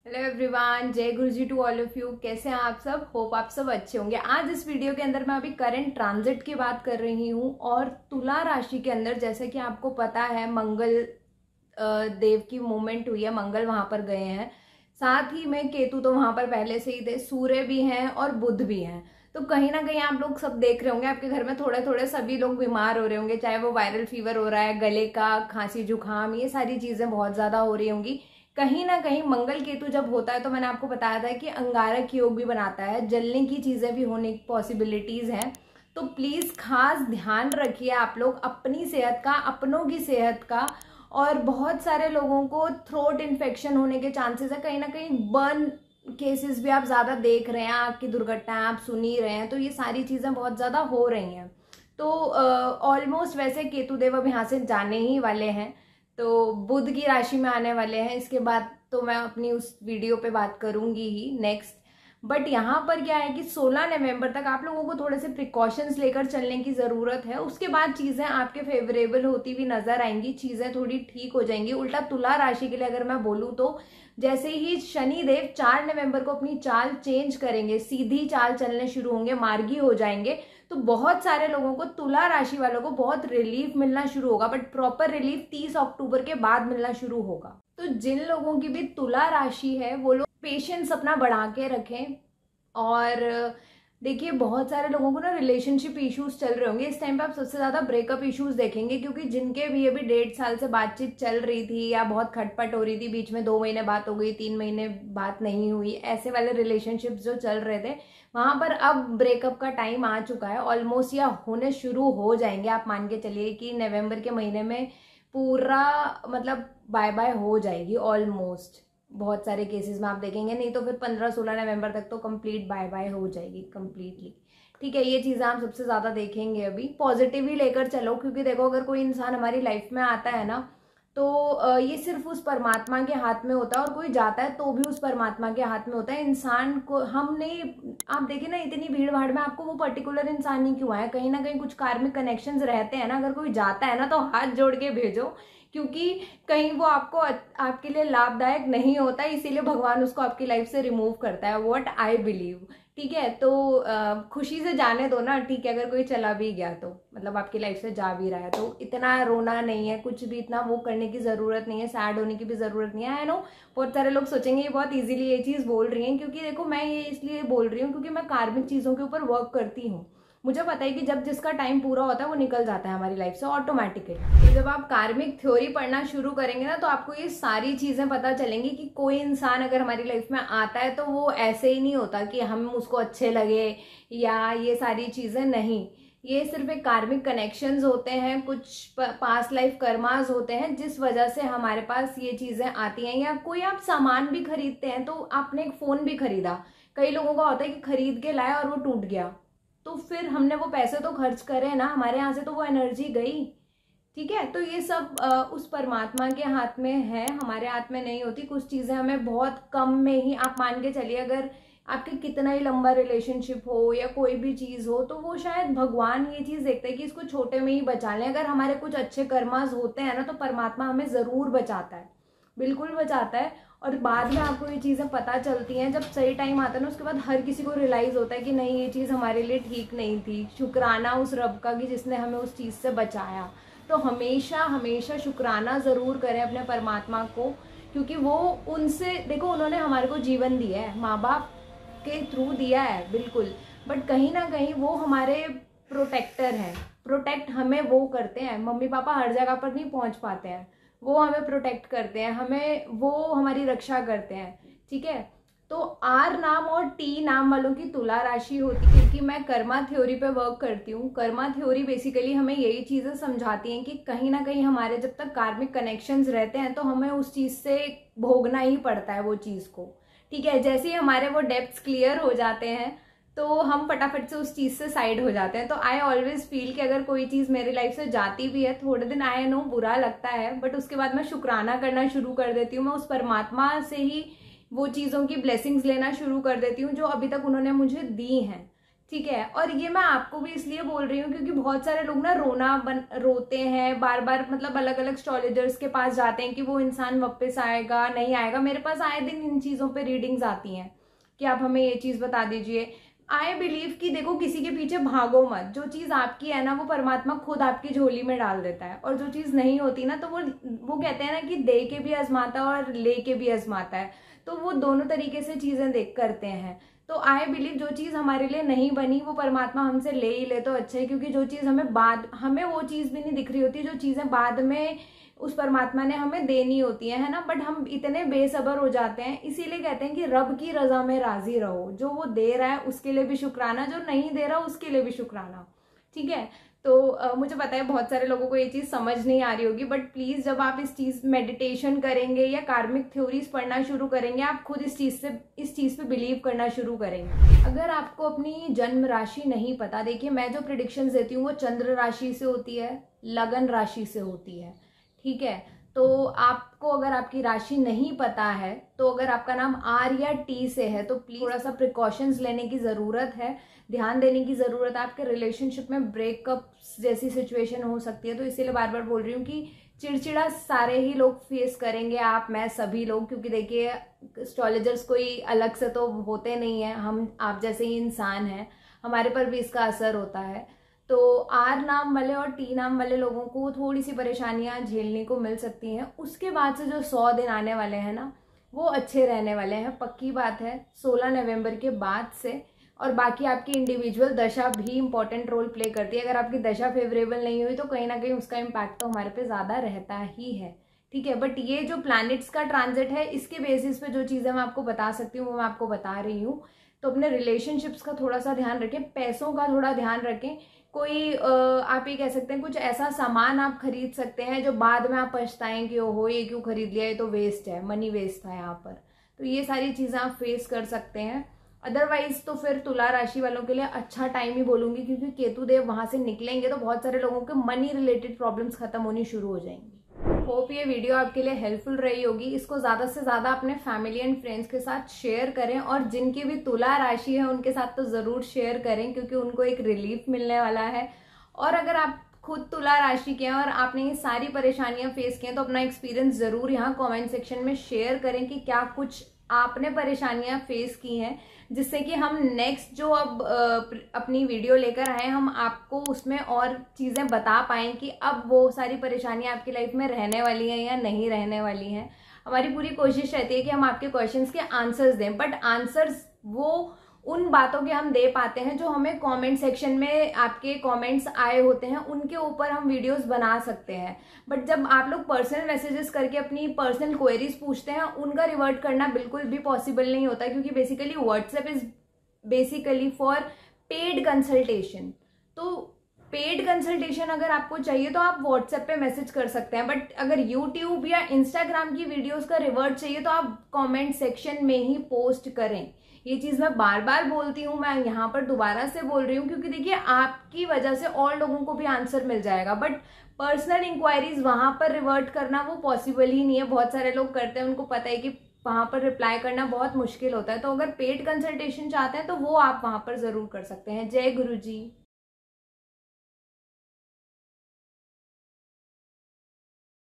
Hello everyone, जय गुरु जी to all of you. कैसे हैं आप सब? होप आप सब अच्छे होंगे। आज इस वीडियो के अंदर मैं अभी करंट ट्रांजिट की बात कर रही हूँ और तुला राशि के अंदर, जैसे कि आपको पता है, मंगल देव की मूवमेंट हुई है, मंगल वहां पर गए हैं, साथ ही में केतु तो वहां पर पहले से ही थे, सूर्य भी हैं और बुध भी हैं। तो कहीं ना कहीं आप लोग सब देख रहे होंगे, आपके घर में थोड़े थोड़े सभी लोग बीमार हो रहे होंगे, चाहे वो वायरल फीवर हो रहा है, गले का खांसी जुकाम, ये सारी चीजें बहुत ज्यादा हो रही होंगी। कहीं ना कहीं मंगल केतु जब होता है तो मैंने आपको बताया था कि अंगारक योग भी बनाता है, जलने की चीजें भी होने की पॉसिबिलिटीज हैं। तो प्लीज खास ध्यान रखिए आप लोग अपनी सेहत का, अपनों की सेहत का। और बहुत सारे लोगों को थ्रोट इन्फेक्शन होने के चांसेस है, कहीं ना कहीं बर्न केसेस भी आप ज्यादा देख रहे हैं, आग की दुर्घटनाएं आप सुन ही रहे हैं, तो ये सारी चीजें बहुत ज्यादा हो रही हैं। तो ऑलमोस्ट वैसे केतुदेव अब यहाँ से जाने ही वाले हैं, तो बुध की राशि में आने वाले हैं। इसके बाद तो मैं अपनी उस वीडियो पे बात करूंगी ही नेक्स्ट। बट यहाँ पर क्या है कि 16 नवंबर तक आप लोगों को थोड़े से प्रिकॉशंस लेकर चलने की जरूरत है। उसके बाद चीजें आपके फेवरेबल होती हुई नजर आएंगी, चीजें थोड़ी ठीक हो जाएंगी। उल्टा तुला राशि के लिए अगर मैं बोलूँ तो जैसे ही शनि देव 4 नवंबर को अपनी चाल चेंज करेंगे, सीधी चाल चलने शुरू होंगे, मार्गी हो जाएंगे, तो बहुत सारे लोगों को, तुला राशि वालों को बहुत रिलीफ मिलना शुरू होगा। बट प्रॉपर रिलीफ 30 अक्टूबर के बाद मिलना शुरू होगा। तो जिन लोगों की भी तुला राशि है वो लोग पेशेंस अपना बढ़ा के रखें। और देखिए, बहुत सारे लोगों को ना रिलेशनशिप इश्यूज चल रहे होंगे इस टाइम पे। आप सबसे ज्यादा ब्रेकअप इश्यूज देखेंगे, क्योंकि जिनके भी अभी 1.5 साल से बातचीत चल रही थी या बहुत खटपट हो रही थी, बीच में 2 महीने बात हो गई, 3 महीने बात नहीं हुई, ऐसे वाले रिलेशनशिप्स जो चल रहे थे, वहां पर अब ब्रेकअप का टाइम आ चुका है ऑलमोस्ट, या होने शुरू हो जाएंगे। आप मान के चलिए कि नवंबर के महीने में पूरा मतलब बाय बाय हो जाएगी ऑलमोस्ट। बहुत सारे केसेस में आप देखेंगे, नहीं तो फिर 15-16 नवंबर तक तो कंप्लीट बाय बाय हो जाएगी कंप्लीटली। ठीक है, ये चीजें आप सबसे ज्यादा देखेंगे। अभी पॉजिटिव ही लेकर चलो, क्योंकि देखो, अगर कोई इंसान हमारी लाइफ में आता है ना, तो ये सिर्फ उस परमात्मा के हाथ में होता है, और कोई जाता है तो भी उस परमात्मा के हाथ में होता है। इंसान को हम नहीं, आप देखिए ना, इतनी भीड़ भाड़ में आपको वो पर्टिकुलर इंसान ही क्यों आया, कहीं ना कहीं कुछ कार्मिक कनेक्शंस रहते हैं ना। अगर कोई जाता है ना तो हाथ जोड़ के भेजो, क्योंकि कहीं वो आपको आपके लिए लाभदायक नहीं होता, इसीलिए भगवान उसको आपकी लाइफ से रिमूव करता है, व्हाट आई बिलीव। ठीक है, तो खुशी से जाने दो ना। ठीक है, अगर कोई चला भी गया तो मतलब आपकी लाइफ से जा भी रहा है, तो इतना रोना नहीं है, कुछ भी इतना वो करने की जरूरत नहीं है, सैड होने की भी जरूरत नहीं है। आई नो बहुत सारे लोग सोचेंगे ये बहुत इजीली ये चीज बोल रही हैं, क्योंकि देखो, मैं ये इसलिए बोल रही हूँ क्योंकि मैं कार्मिक चीजों के ऊपर वर्क करती हूँ। मुझे पता है कि जब जिसका टाइम पूरा होता है वो निकल जाता है हमारी लाइफ से ऑटोमेटिकली। तो जब आप कार्मिक थ्योरी पढ़ना शुरू करेंगे ना, तो आपको ये सारी चीजें पता चलेंगी कि कोई इंसान अगर हमारी लाइफ में आता है तो वो ऐसे ही नहीं होता कि हम उसको अच्छे लगे या ये सारी चीजें नहीं। ये सिर्फ एक कार्मिक कनेक्शंस होते हैं, कुछ पास्ट लाइफ कर्मास होते हैं, जिस वजह से हमारे पास ये चीजें आती हैं। या कोई आप सामान भी खरीदते हैं, तो आपने एक फोन भी खरीदा, कई लोगों का होता है कि खरीद के लाया और वो टूट गया, तो फिर हमने वो पैसे तो खर्च करे ना, हमारे यहाँ से तो वो एनर्जी गई। ठीक है, तो ये सब उस परमात्मा के हाथ में है, हमारे हाथ में नहीं होती। कुछ चीजें हमें बहुत कम में ही, आप मान के चलिए, अगर आपके कितना ही लंबा रिलेशनशिप हो या कोई भी चीज हो, तो वो शायद भगवान ये चीज देखते हैं कि इसको छोटे में ही बचा लें। अगर हमारे कुछ अच्छे कर्मास होते हैं ना, तो परमात्मा हमें जरूर बचाता है, बिल्कुल बचाता है। और बाद में आपको ये चीजें पता चलती हैं, जब सही टाइम आता है ना, उसके बाद हर किसी को रियलाइज होता है कि नहीं, ये चीज हमारे लिए ठीक नहीं थी। शुक्राना उस रब का कि जिसने हमें उस चीज से बचाया। तो हमेशा हमेशा शुक्राना जरूर करें अपने परमात्मा को, क्योंकि वो, उनसे देखो, उन्होंने हमारे को जीवन दिया है, माँ बाप के थ्रू दिया है बिल्कुल, बट कहीं ना कहीं वो हमारे प्रोटेक्टर हैं। प्रोटेक्ट हमें वो करते हैं, मम्मी पापा हर जगह पर नहीं पहुंच पाते हैं, वो हमें प्रोटेक्ट करते हैं, हमें वो हमारी रक्षा करते हैं। ठीक है, तो आर नाम और टी नाम वालों की तुला राशि होती है, क्योंकि मैं कर्मा थ्योरी पे वर्क करती हूँ। कर्मा थ्योरी बेसिकली हमें यही चीजें समझाती हैं कि कहीं ना कहीं हमारे जब तक कार्मिक कनेक्शंस रहते हैं तो हमें उस चीज से भोगना ही पड़ता है वो चीज को। ठीक है, जैसे ही हमारे वो डेप्थ्स क्लियर हो जाते हैं तो हम फटाफट से उस चीज से साइड हो जाते हैं। तो आई ऑलवेज फील कि अगर कोई चीज मेरी लाइफ से जाती भी है, थोड़े दिन आए नो बुरा लगता है, बट उसके बाद मैं शुक्राना करना शुरू कर देती हूँ। मैं उस परमात्मा से ही वो चीजों की ब्लेसिंग्स लेना शुरू कर देती हूँ जो अभी तक उन्होंने मुझे दी हैं। ठीक है। और ये मैं आपको भी इसलिए बोल रही हूँ क्योंकि बहुत सारे लोग ना रोते हैं बार बार, मतलब अलग अलग एस्ट्रोलॉजर्स के पास जाते हैं कि वो इंसान वापस आएगा नहीं आएगा। मेरे पास आए दिन इन चीज़ों पे रीडिंग्स आती हैं कि आप हमें ये चीज़ बता दीजिए। आई बिलीव कि देखो, किसी के पीछे भागो मत। जो चीज़ आपकी है ना, वो परमात्मा खुद आपकी झोली में डाल देता है। और जो चीज़ नहीं होती ना, तो वो कहते हैं ना कि दे के भी आजमाता है और ले के भी आजमाता है। तो वो दोनों तरीके से चीज़ें देख करते हैं। तो आई बिलीव जो चीज़ हमारे लिए नहीं बनी वो परमात्मा हमसे ले ही ले तो अच्छा है, क्योंकि जो चीज़ हमें वो चीज़ भी नहीं दिख रही होती, जो चीज़ें बाद में उस परमात्मा ने हमें देनी होती है ना। बट हम इतने बेसब्र हो जाते हैं, इसीलिए कहते हैं कि रब की रजा में राजी रहो। जो वो दे रहा है उसके लिए भी शुक्राना, जो नहीं दे रहा उसके लिए भी शुक्राना। ठीक है। तो मुझे पता है बहुत सारे लोगों को ये चीज़ समझ नहीं आ रही होगी, बट प्लीज़ जब आप इस चीज़ मेडिटेशन करेंगे या कार्मिक थ्योरीज पढ़ना शुरू करेंगे, आप खुद इस चीज़ पे बिलीव करना शुरू करेंगे। अगर आपको अपनी जन्म राशि नहीं पता, देखिए मैं जो प्रिडिक्शंस देती हूँ वो चंद्र राशि से होती है, लगन राशि से होती है। ठीक है। तो आपको अगर आपकी राशि नहीं पता है, तो अगर आपका नाम आर या टी से है, तो प्लीज थोड़ा सा प्रिकॉशंस लेने की ज़रूरत है, ध्यान देने की ज़रूरत है। आपके रिलेशनशिप में ब्रेकअप जैसी सिचुएशन हो सकती है, तो इसीलिए बार बार बोल रही हूँ कि चिड़चिड़ा सारे ही लोग फेस करेंगे, आप मैं सभी लोग। क्योंकि देखिए एस्ट्रोलॉजर्स कोई अलग से तो होते नहीं है, हम आप जैसे ही इंसान हैं, हमारे पर भी इसका असर होता है। तो आर नाम वाले और टी नाम वाले लोगों को थोड़ी सी परेशानियां झेलने को मिल सकती हैं। उसके बाद से जो 100 दिन आने वाले हैं ना, वो अच्छे रहने वाले हैं, पक्की बात है, 16 नवंबर के बाद से। और बाकी आपकी इंडिविजुअल दशा भी इंपॉर्टेंट रोल प्ले करती है। अगर आपकी दशा फेवरेबल नहीं हुई तो कहीं ना कहीं उसका इम्पैक्ट तो हमारे पे ज़्यादा रहता ही है। ठीक है। बट ये जो प्लैनेट्स का ट्रांजिट है, इसके बेसिस पे जो चीज़ें मैं आपको बता सकती हूँ वो मैं आपको बता रही हूँ। तो अपने रिलेशनशिप्स का थोड़ा सा ध्यान रखें, पैसों का थोड़ा ध्यान रखें। कोई आप ये कह सकते हैं कुछ ऐसा सामान आप खरीद सकते हैं जो बाद में आप पछताएं कि ओहो ये क्यों खरीद लिया, ये तो वेस्ट है, मनी वेस्ट था यहाँ पर। तो ये सारी चीज़ें आप फेस कर सकते हैं। अदरवाइज तो फिर तुला राशि वालों के लिए अच्छा टाइम ही बोलूंगी, क्योंकि केतु देव वहां से निकलेंगे तो बहुत सारे लोगों के मनी रिलेटेड प्रॉब्लम्स खत्म होनी शुरू हो जाएंगी। होप ये वीडियो आपके लिए हेल्पफुल रही होगी। इसको ज़्यादा से ज़्यादा अपने फैमिली एंड फ्रेंड्स के साथ शेयर करें, और जिनकी भी तुला राशि है उनके साथ तो ज़रूर शेयर करें, क्योंकि उनको एक रिलीफ मिलने वाला है। और अगर आप खुद तुला राशि के हैं और आपने ये सारी परेशानियां फेस की हैं, तो अपना एक्सपीरियंस ज़रूर यहाँ कमेंट सेक्शन में शेयर करें कि क्या कुछ आपने परेशानियां फेस की हैं, जिससे कि हम नेक्स्ट जो अब अपनी वीडियो लेकर आए, हम आपको उसमें और चीज़ें बता पाएँ कि अब वो सारी परेशानियां आपकी लाइफ में रहने वाली हैं या नहीं रहने वाली हैं। हमारी पूरी कोशिश रहती है कि हम आपके क्वेश्चंस के आंसर्स दें, बट आंसर्स वो उन बातों के हम दे पाते हैं जो हमें कमेंट सेक्शन में आपके कमेंट्स आए होते हैं, उनके ऊपर हम वीडियोस बना सकते हैं। बट जब आप लोग पर्सनल मैसेजेस करके अपनी पर्सनल क्वेरीज पूछते हैं, उनका रिवर्ट करना बिल्कुल भी पॉसिबल नहीं होता, क्योंकि basically WhatsApp is basically for paid consultation. तो पेड कंसल्टेशन अगर आपको चाहिए तो आप व्हाट्सएप पे मैसेज कर सकते हैं, बट अगर यूट्यूब या इंस्टाग्राम की वीडियोस का रिवर्ट चाहिए तो आप कमेंट सेक्शन में ही पोस्ट करें। ये चीज़ मैं बार बार बोलती हूँ, मैं यहाँ पर दोबारा से बोल रही हूँ, क्योंकि देखिए आपकी वजह से और लोगों को भी आंसर मिल जाएगा। बट पर्सनल इंक्वायरीज वहाँ पर रिवर्ट करना वो पॉसिबल ही नहीं है। बहुत सारे लोग करते हैं, उनको पता है कि वहाँ पर रिप्लाई करना बहुत मुश्किल होता है। तो अगर पेड कंसल्टेशन चाहते हैं तो वो आप वहाँ पर ज़रूर कर सकते हैं। जय गुरु जी।